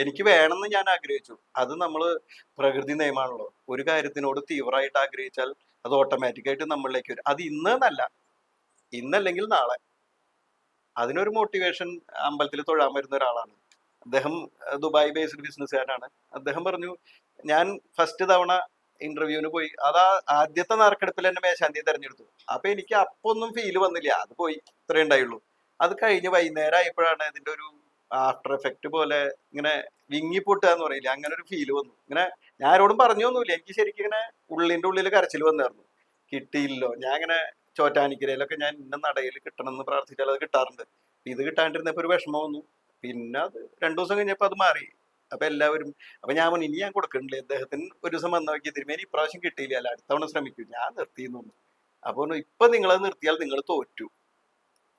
എനിക്ക് വേണമെന്ന് ഞാൻ ആഗ്രഹിച്ചു. അത് നമ്മള് പ്രകൃതി നിയമമാണല്ലോ. ഒരു കാര്യത്തിനോട് തീവ്രമായിട്ട് ആഗ്രഹിച്ചാൽ അത് ഓട്ടോമാറ്റിക്കായിട്ട് നമ്മളിലേക്ക് വരും. അത് ഇന്നല്ല, ഇന്നല്ലെങ്കിൽ നാളെ. അതിനൊരു മോട്ടിവേഷൻ അമ്പലത്തിൽ തൊഴാൻ വരുന്ന ഒരാളാണ്. അദ്ദേഹം ദുബായ് ബേസ്ഡ് ബിസിനസ്സുകാരനാണ്. അദ്ദേഹം പറഞ്ഞു, ഞാൻ ഫസ്റ്റ് തവണ ഇന്റർവ്യൂവിന് പോയി. അതാ ആദ്യത്തെ നറുക്കെടുപ്പിൽ എന്നെ മേശാന്തിയെ തെരഞ്ഞെടുത്തു. അപ്പൊ എനിക്ക് അപ്പൊന്നും ഫീല് വന്നില്ല. അത് പോയി, ഇത്രേ ഉണ്ടായുള്ളൂ. അത് കഴിഞ്ഞ് വൈകുന്നേരം ആയപ്പോഴാണ് ഇതിന്റെ ഒരു ആഫ്റ്റർ എഫക്റ്റ് പോലെ ഇങ്ങനെ വിങ്ങി പൊട്ടുക എന്ന് പറയില്ല, അങ്ങനെ ഒരു ഫീല് വന്നു. ഇങ്ങനെ ഞാൻ ആരോടും പറഞ്ഞൊന്നുമില്ല. എനിക്ക് ശരിക്കും ഇങ്ങനെ ഉള്ളിന്റെ ഉള്ളിൽ കരച്ചിൽ വന്നായിരുന്നു. കിട്ടിയില്ലോ. ഞാൻ ഇങ്ങനെ ചോറ്റാനിക്കരയിലൊക്കെ ഞാൻ ഇന്ന നടയിൽ കിട്ടണം എന്ന് പ്രാർത്ഥിച്ചാൽ അത് കിട്ടാറുണ്ട്. ഇത് കിട്ടാണ്ടിരുന്നപ്പോ ഒരു വിഷമം വന്നു. പിന്നെ അത് 2 ദിവസം കഴിഞ്ഞപ്പോ അത് മാറി. അപ്പൊ എല്ലാവരും, അപ്പൊ ഞാൻ പറഞ്ഞു, ഇനി ഞാൻ കൊടുക്കണില്ലേ അദ്ദേഹത്തിന്. ഒരു ദിവസം വന്ന നോക്കി, തിരുമേനി ഇപ്രാവശ്യം കിട്ടിയില്ല, അല്ല അടുത്ത തവണ ശ്രമിക്കൂ. ഞാൻ നിർത്തിയെന്നു. അപ്പൊ പറഞ്ഞു, ഇപ്പൊ നിങ്ങളത് നിർത്തിയാൽ നിങ്ങൾ തോറ്റു.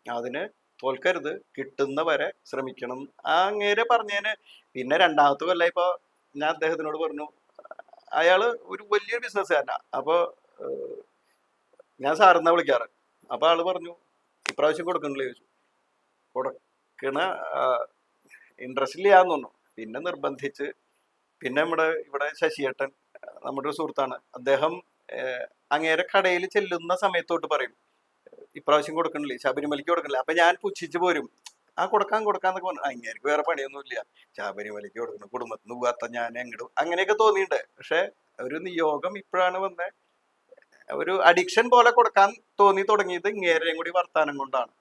അതിന് തോൽക്കരുത്, കിട്ടുന്ന വരെ ശ്രമിക്കണം. ആ അങ്ങേരെ പറഞ്ഞതിന് പിന്നെ 2-മത്തെ കൊല്ലം ഇപ്പൊ ഞാൻ അദ്ദേഹത്തിനോട് പറഞ്ഞു, അയാള് ഒരു വലിയൊരു ബിസിനസ്സുകാരനാ. അപ്പൊ ഞാൻ സാറെന്നാ വിളിക്കാറ്. അപ്പൊ ആള് പറഞ്ഞു, ഇപ്രാവശ്യം കൊടുക്കണില്ലേ ചോദിച്ചു. കൊടുക്കണ ഇൻട്രസ്റ്റ് ഇല്ലാന്ന് തോന്നുന്നു. പിന്നെ നിർബന്ധിച്ച്, പിന്നെ നമ്മുടെ ഇവിടെ ശശിയേട്ടൻ, നമ്മുടെ ഒരു സുഹൃത്താണ് അദ്ദേഹം, അങ്ങേരെ കടയിൽ ചെല്ലുന്ന സമയത്തോട്ട് പറയും, ഇപ്രാവശ്യം കൊടുക്കണില്ലേ, ശബരിമലയ്ക്ക് കൊടുക്കണില്ല. അപ്പൊ ഞാൻ പുച്ഛിച്ച് പോരും, ആ കൊടുക്കാൻ കൊടുക്കാന്നൊക്കെ പറഞ്ഞു. അങ്ങേർക്ക് വേറെ പണിയൊന്നുമില്ല, ശബരിമലയ്ക്ക് കൊടുക്കണം, കുടുംബത്തിൽ നിന്ന് പോകാത്ത ഞാൻ എങ്ങോട്ട്, അങ്ങനെയൊക്കെ തോന്നിയിട്ടുണ്ട്. പക്ഷെ ഒരു നിയോഗം ഇപ്പോഴാണ് വന്നത്. ഒരു അഡിക്ഷൻ പോലെ കൊടുക്കാൻ തോന്നി തുടങ്ങിയത് ഇങ്ങേരെയും കൂടി വർത്താനം കൊണ്ടാണ്.